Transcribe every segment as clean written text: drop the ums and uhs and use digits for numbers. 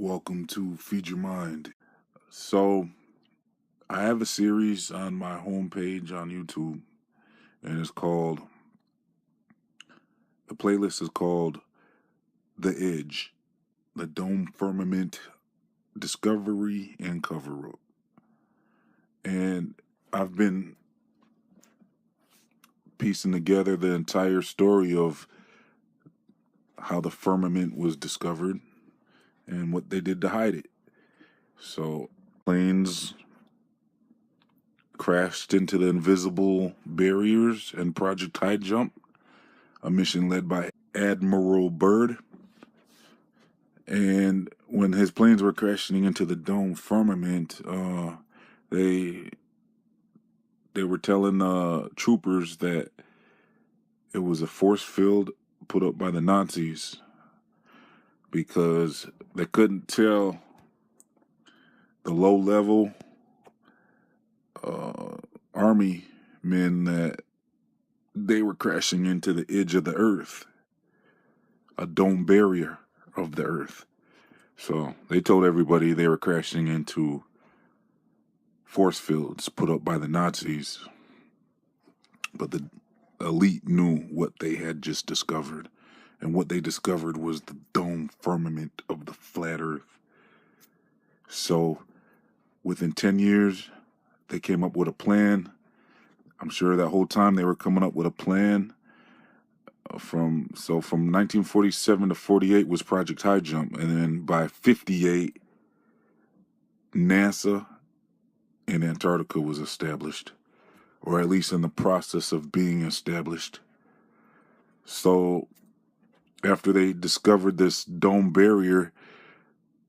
Welcome to Feed Your Mind. So, I have a series on my homepage on YouTube, and the playlist is called The Edge, the Dome Firmament Discovery and Cover Up. And I've been piecing together the entire story of how the firmament was discovered and what they did to hide it. So, planes crashed into the invisible barriers in Project High Jump, a mission led by Admiral Byrd. And when his planes were crashing into the dome firmament, they were telling troopers that it was a force field put up by the Nazis because they couldn't tell the low-level army men that they were crashing into the edge of the earth, a dome barrier of the earth. So they told everybody they were crashing into force fields put up by the Nazis. But the elite knew what they had just discovered. And what they discovered was the dome firmament of the flat earth. So within 10 years, they came up with a plan. I'm sure that whole time they were coming up with a plan. From 1947 to 48 was Project High Jump. And then by 58, NASA in Antarctica was established, or at least in the process of being established. So after they discovered this dome barrier,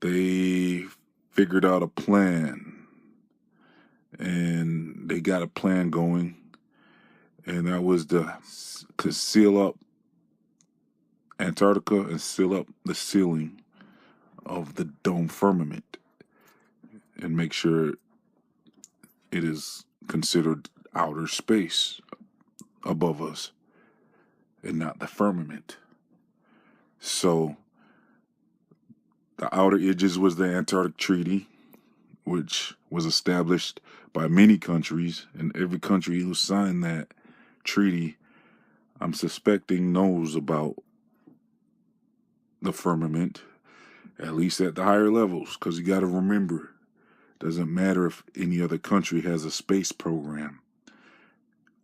they figured out a plan, and they got a plan going, and that was to seal up Antarctica and seal up the ceiling of the dome firmament and make sure it is considered outer space above us and not the firmament. So the outer edges was the Antarctic Treaty, which was established by many countries, and every country who signed that treaty, I'm suspecting, knows about the firmament, at least at the higher levels, because you got to remember, it doesn't matter if any other country has a space program.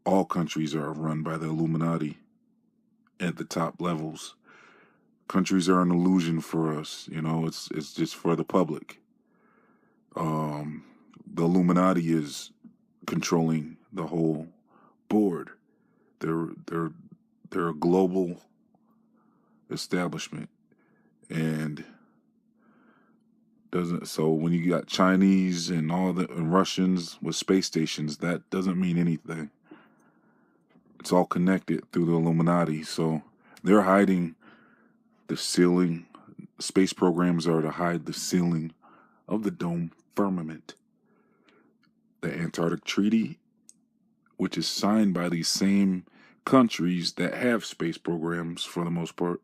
All countries are run by the Illuminati at the top levels. Countries are an illusion for us, it's just for the public. The Illuminati is controlling the whole board. They're a global establishment, and so when you got Chinese and and Russians with space stations, that doesn't mean anything. It's all connected through the Illuminati. So they're hiding the ceiling. Space programs are to hide the ceiling of the dome firmament. The Antarctic Treaty, which is signed by these same countries that have space programs for the most part.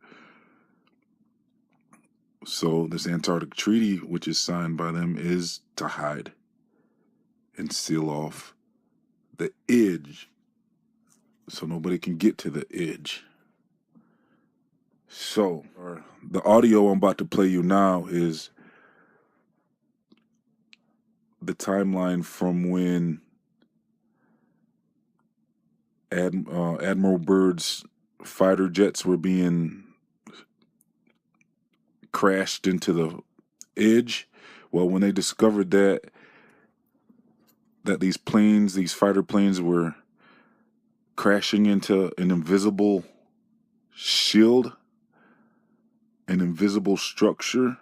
So this Antarctic Treaty, which is signed by them, is to hide and seal off the edge so nobody can get to the edge. So the audio I'm about to play you now is the timeline from when Admiral Byrd's fighter jets were being crashed into the edge. Well, when they discovered that these fighter planes were crashing into an invisible shield, an invisible structure,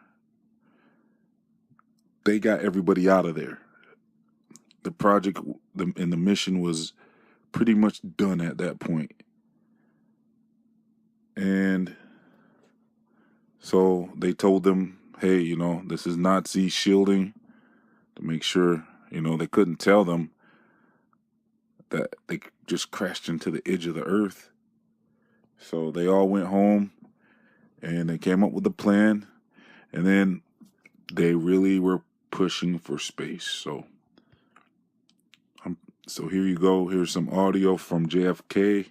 they got everybody out of there. The project and the mission was pretty much done at that point. And so they told them, hey, this is Nazi shielding, to make sure, they couldn't tell them that they just crashed into the edge of the earth. So they all went home and they came up with a plan. And then They really were pushing for space. So here you go. Here's some audio from JFK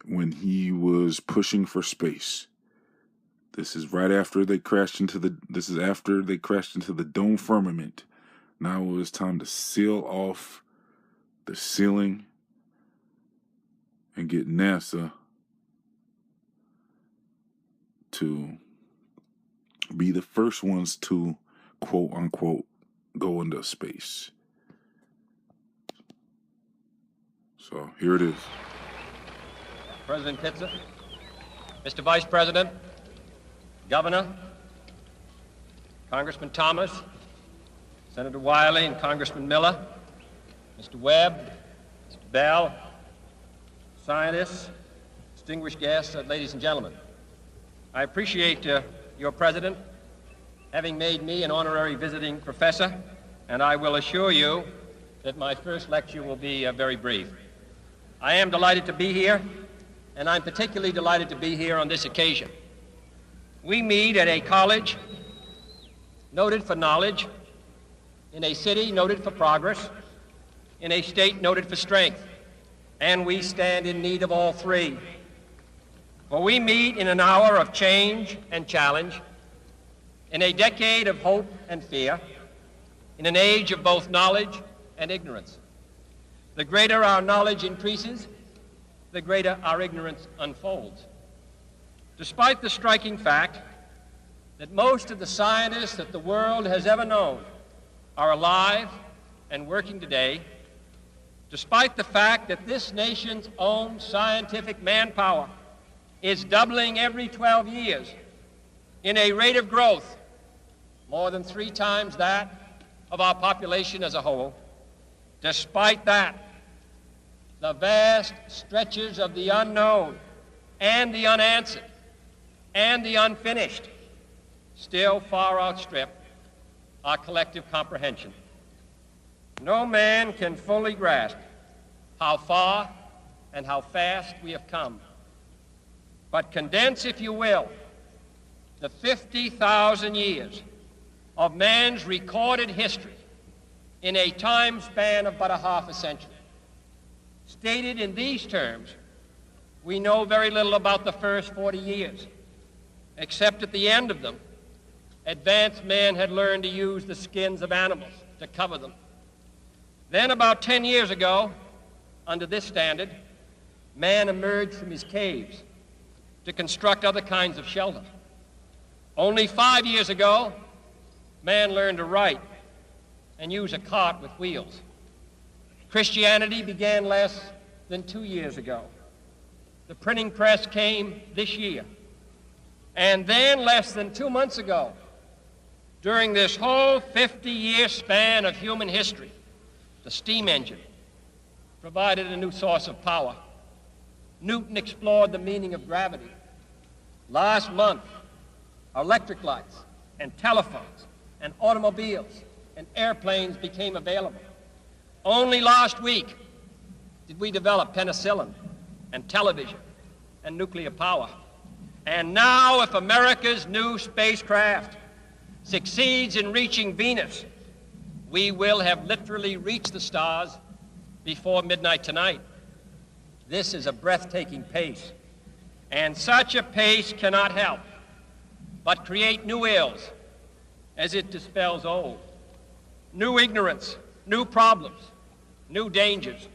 when he was pushing for space. This is right after they crashed into the dome firmament. Now it was time to seal off the ceiling and get NASA to be the first ones to, quote unquote, go into space. So here it is. President Pitzer, Mr. Vice President, Governor, Congressman Thomas, Senator Wiley and Congressman Miller, Mr. Webb, Mr. Bell, scientists, distinguished guests, ladies and gentlemen. I appreciate your President having made me an honorary visiting professor, and I will assure you that my first lecture will be very brief. I am delighted to be here, and I'm particularly delighted to be here on this occasion. We meet at a college noted for knowledge, in a city noted for progress, in a state noted for strength, and we stand in need of all three. For we meet in an hour of change and challenge, in a decade of hope and fear, in an age of both knowledge and ignorance. The greater our knowledge increases, the greater our ignorance unfolds. Despite the striking fact that most of the scientists that the world has ever known are alive and working today, despite the fact that this nation's own scientific manpower is doubling every 12 years in a rate of growth more than 3 times that of our population as a whole, despite that, the vast stretches of the unknown and the unanswered and the unfinished still far outstrip our collective comprehension. No man can fully grasp how far and how fast we have come. But condense, if you will, the 50,000 years of man's recorded history in a time span of but a half a century. Stated in these terms, we know very little about the first 40 years, except at the end of them, advanced man had learned to use the skins of animals to cover them. Then about 10 years ago, under this standard, man emerged from his caves to construct other kinds of shelter. Only 5 years ago, man learned to write and use a cart with wheels. Christianity began less than 2 years ago. The printing press came this year. And then less than 2 months ago, during this whole 50-year span of human history, the steam engine provided a new source of power. Newton explored the meaning of gravity. Last month, electric lights and telephones and automobiles and airplanes became available. Only last week did we develop penicillin and television and nuclear power. And now, if America's new spacecraft succeeds in reaching Venus, we will have literally reached the stars before midnight tonight. This is a breathtaking pace, and such a pace cannot help but create new ills as it dispels old. New ignorance, new problems, new dangers.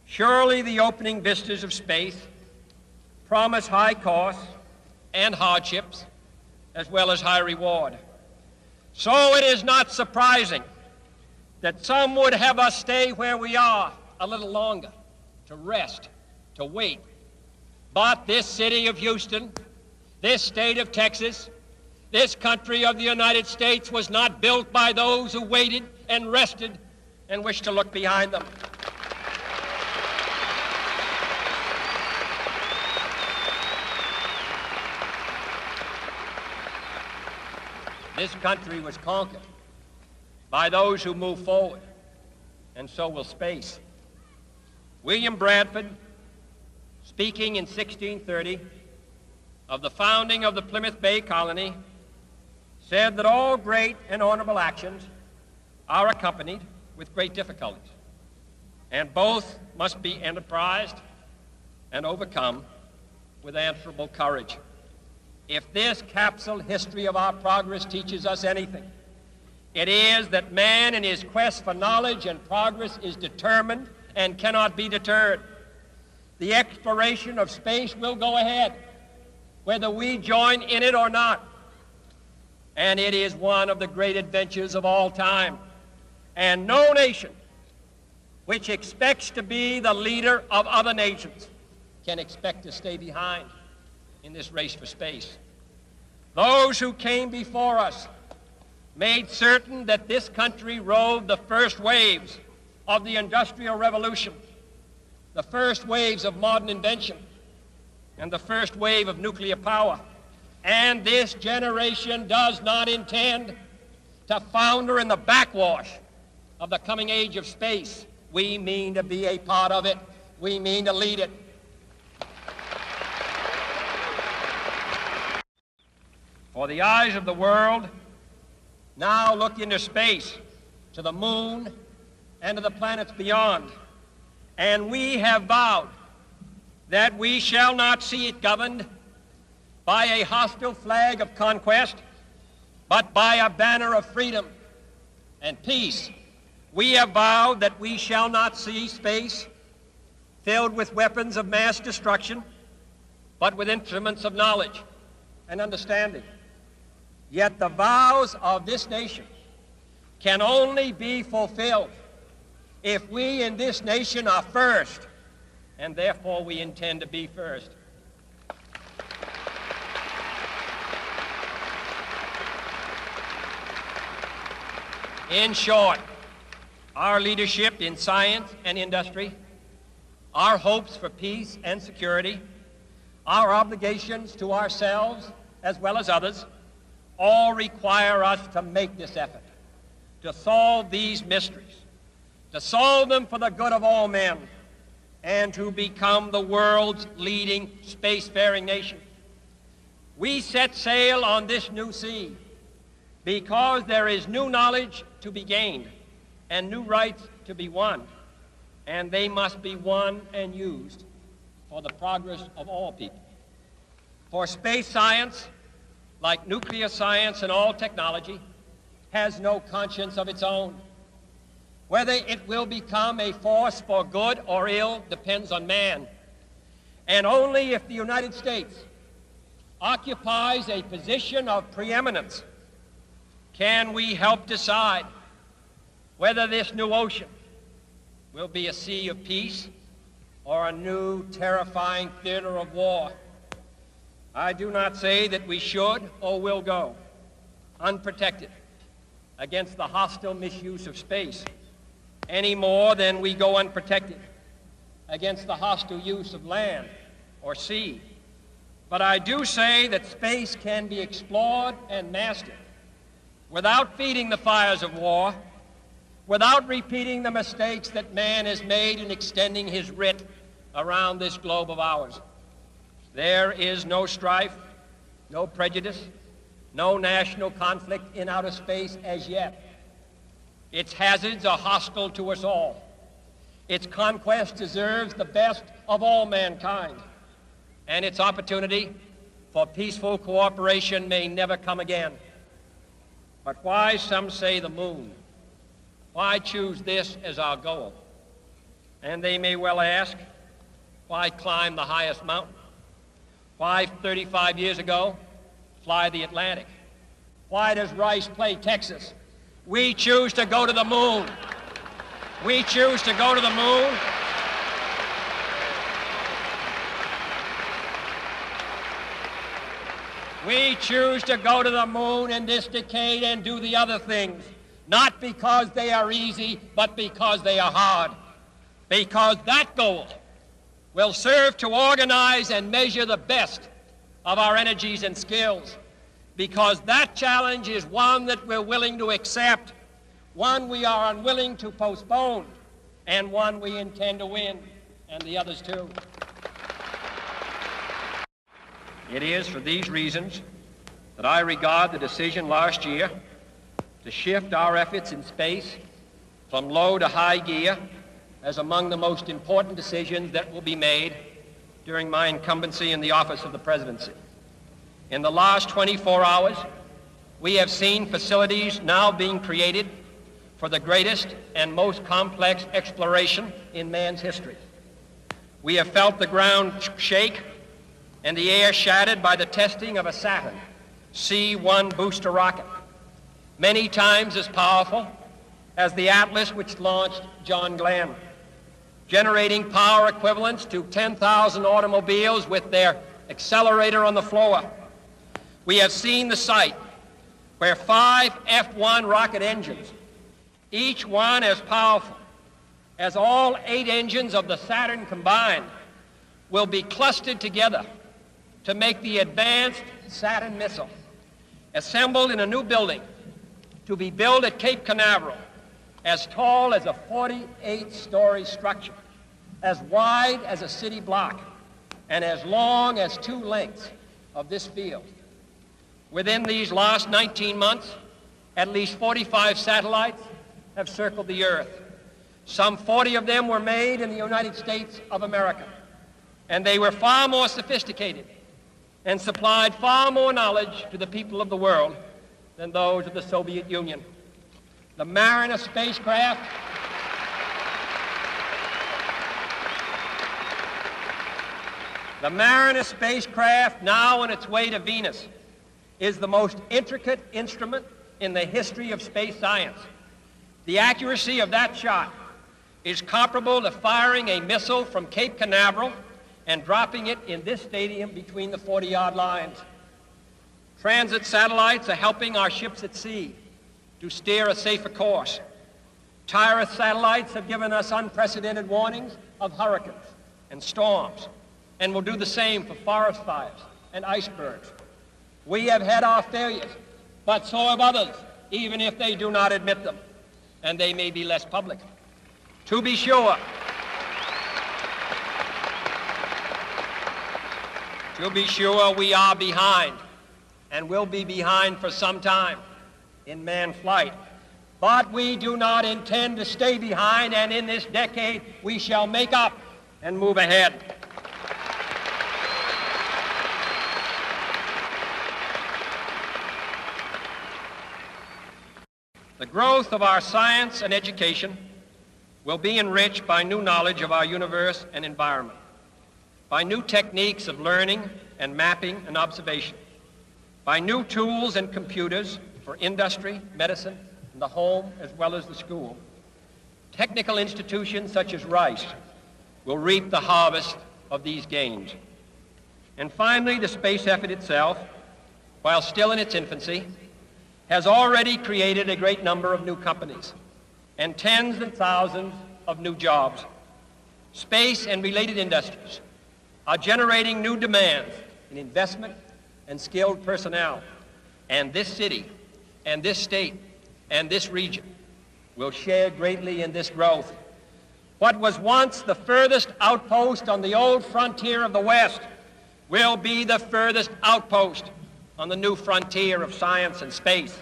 Surely the opening vistas of space promise high costs and hardships, as well as high reward. So it is not surprising that some would have us stay where we are a little longer, to rest, to wait. But this city of Houston, this state of Texas, this country of the United States was not built by those who waited and rested and wished to look behind them. This country was conquered by those who move forward, and so will space. William Bradford, speaking in 1630 of the founding of the Plymouth Bay Colony, said that all great and honorable actions are accompanied with great difficulties, and both must be enterprised and overcome with answerable courage. If this capsule history of our progress teaches us anything, it is that man in his quest for knowledge and progress is determined and cannot be deterred. The exploration of space will go ahead, whether we join in it or not. And it is one of the great adventures of all time. And no nation which expects to be the leader of other nations can expect to stay behind in this race for space. Those who came before us made certain that this country rode the first waves of the Industrial Revolution, the first waves of modern invention, and the first wave of nuclear power. And this generation does not intend to founder in the backwash of the coming age of space. We mean to be a part of it. We mean to lead it. For the eyes of the world now look into space, to the moon and to the planets beyond. And we have vowed that we shall not see it governed by a hostile flag of conquest, but by a banner of freedom and peace. We have vowed that we shall not see space filled with weapons of mass destruction, but with instruments of knowledge and understanding. Yet the vows of this nation can only be fulfilled if we in this nation are first, and therefore we intend to be first. In short, our leadership in science and industry, our hopes for peace and security, our obligations to ourselves as well as others, all require us to make this effort, to solve these mysteries, to solve them for the good of all men, and to become the world's leading spacefaring nation. We set sail on this new sea because there is new knowledge to be gained and new rights to be won, and they must be won and used for the progress of all people. For space science, like nuclear science and all technology, has no conscience of its own. Whether it will become a force for good or ill depends on man. And only if the United States occupies a position of preeminence can we help decide whether this new ocean will be a sea of peace or a new terrifying theater of war. I do not say that we should or will go unprotected against the hostile misuse of space any more than we go unprotected against the hostile use of land or sea. But I do say that space can be explored and mastered without feeding the fires of war, without repeating the mistakes that man has made in extending his writ around this globe of ours. There is no strife, no prejudice, no national conflict in outer space as yet. Its hazards are hostile to us all. Its conquest deserves the best of all mankind, and its opportunity for peaceful cooperation may never come again. But why, some say, the moon? Why choose this as our goal? And they may well ask, why climb the highest mountain? Why, 35 years ago, fly the Atlantic? Why does Rice play Texas? We choose to go to the moon. We choose to go to the moon. We choose to go to the moon in this decade and do the other things, not because they are easy, but because they are hard. Because that goal will serve to organize and measure the best of our energies and skills. Because that challenge is one that we're willing to accept, one we are unwilling to postpone, and one we intend to win, and the others too. It is for these reasons that I regard the decision last year to shift our efforts in space from low to high gear as among the most important decisions that will be made during my incumbency in the office of the presidency. In the last 24 hours, we have seen facilities now being created for the greatest and most complex exploration in man's history. We have felt the ground shake and the air shattered by the testing of a Saturn C-1 booster rocket, many times as powerful as the Atlas which launched John Glenn, generating power equivalents to 10,000 automobiles with their accelerator on the floor. We have seen the site where 5 F-1 rocket engines, each one as powerful as all 8 engines of the Saturn combined, will be clustered together to make the advanced Saturn missile, assembled in a new building to be built at Cape Canaveral, as tall as a 48-story structure, as wide as a city block, and as long as 2 lengths of this field. Within these last 19 months, at least 45 satellites have circled the Earth. Some 40 of them were made in the United States of America, and they were far more sophisticated and supplied far more knowledge to the people of the world than those of the Soviet Union. The Mariner spacecraft now on its way to Venus is the most intricate instrument in the history of space science. The accuracy of that shot is comparable to firing a missile from Cape Canaveral and dropping it in this stadium between the 40-yard lines. Transit satellites are helping our ships at sea to steer a safer course. Tireless satellites have given us unprecedented warnings of hurricanes and storms, and will do the same for forest fires and icebergs. We have had our failures, but so have others, even if they do not admit them, and they may be less public. To be sure, we are behind, and will be behind for some time, in manned flight. But we do not intend to stay behind, and in this decade we shall make up and move ahead. The growth of our science and education will be enriched by new knowledge of our universe and environment, by new techniques of learning and mapping and observation, by new tools and computers for industry, medicine, and the home as well as the school. Technical institutions such as Rice will reap the harvest of these gains. And finally, the space effort itself, while still in its infancy, has already created a great number of new companies and tens and thousands of new jobs. Space and related industries are generating new demands in investment and skilled personnel, and this city and this state and this region will share greatly in this growth. What was once the furthest outpost on the old frontier of the West will be the furthest outpost on the new frontier of science and space.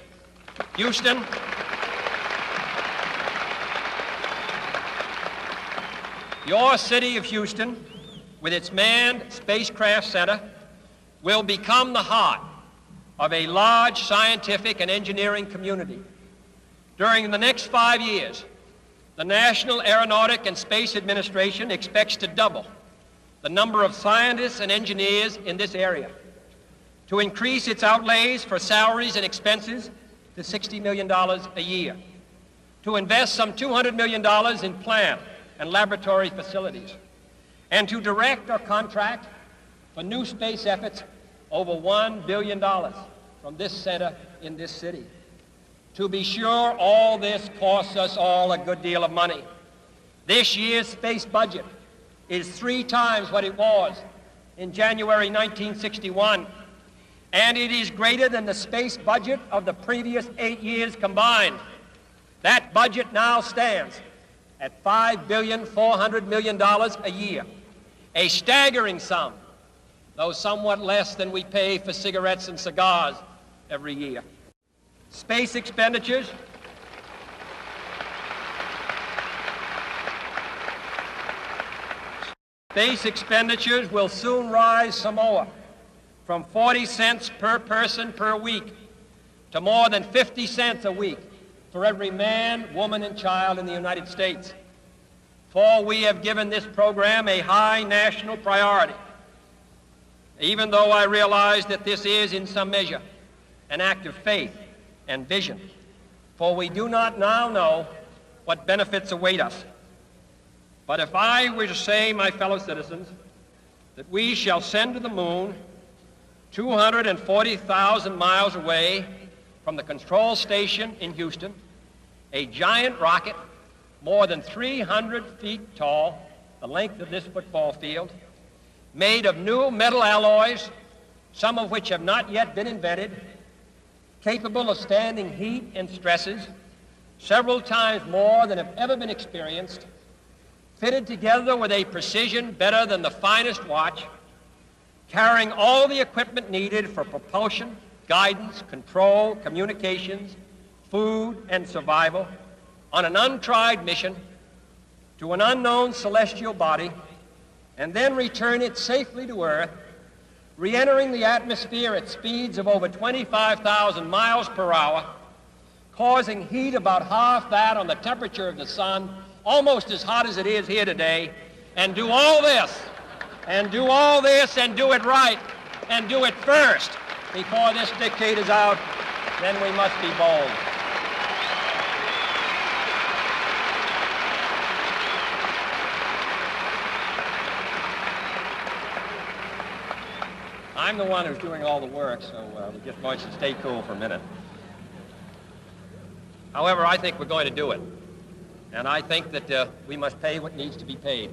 Houston, your city of Houston, with its manned spacecraft center, will become the heart of a large scientific and engineering community. During the next 5 years, the National Aeronautic and Space Administration expects to double the number of scientists and engineers in this area, to increase its outlays for salaries and expenses to $60 million a year, to invest some $200 million in plant and laboratory facilities, and to direct or contract for new space efforts over $1 billion from this center in this city. To be sure, all this costs us all a good deal of money. This year's space budget is 3 times what it was in January 1961, and it is greater than the space budget of the previous 8 years combined. That budget now stands at $5.4 billion a year, a staggering sum, though somewhat less than we pay for cigarettes and cigars every year. Space expenditures will soon rise some more, from 40 cents per person per week to more than 50 cents a week for every man, woman, and child in the United States. For we have given this program a high national priority, even though I realize that this is, in some measure, an act of faith and vision, for we do not now know what benefits await us. But if I were to say, my fellow citizens, that we shall send to the moon 240,000 miles away from the control station in Houston, a giant rocket more than 300 feet tall, the length of this football field, made of new metal alloys, some of which have not yet been invented, capable of standing heat and stresses several times more than have ever been experienced, fitted together with a precision better than the finest watch, carrying all the equipment needed for propulsion, guidance, control, communications, food, and survival on an untried mission to an unknown celestial body, and then return it safely to Earth, re-entering the atmosphere at speeds of over 25,000 miles per hour, causing heat about half that on the temperature of the sun, almost as hot as it is here today, and do all this, and do it right, and do it first before this decade is out, then we must be bold. I'm the one who's doing all the work, so we're just going to stay cool for a minute. However, I think we're going to do it. And I think that we must pay what needs to be paid.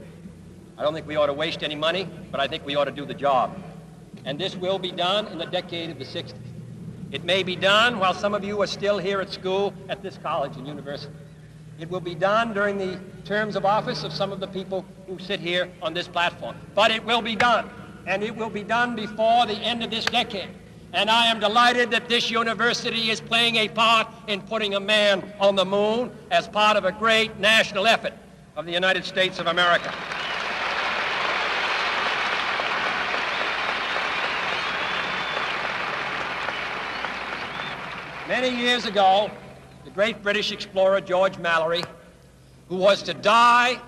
I don't think we ought to waste any money, but I think we ought to do the job. And this will be done in the decade of the 60s. It may be done while some of you are still here at school at this college and university. It will be done during the terms of office of some of the people who sit here on this platform. But it will be done. And it will be done before the end of this decade. And I am delighted that this university is playing a part in putting a man on the moon as part of a great national effort of the United States of America. Many years ago, the great British explorer George Mallory, who was to die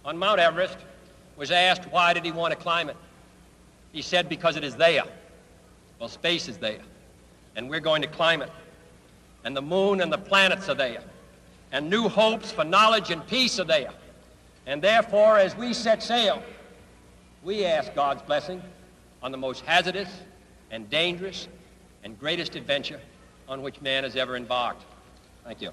on Mount Everest, was asked why did he want to climb it. He said, because it is there. Well, space is there, and we're going to climb it. And the moon and the planets are there. And new hopes for knowledge and peace are there. And therefore, as we set sail, we ask God's blessing on the most hazardous and dangerous and greatest adventure on which man has ever embarked. Thank you.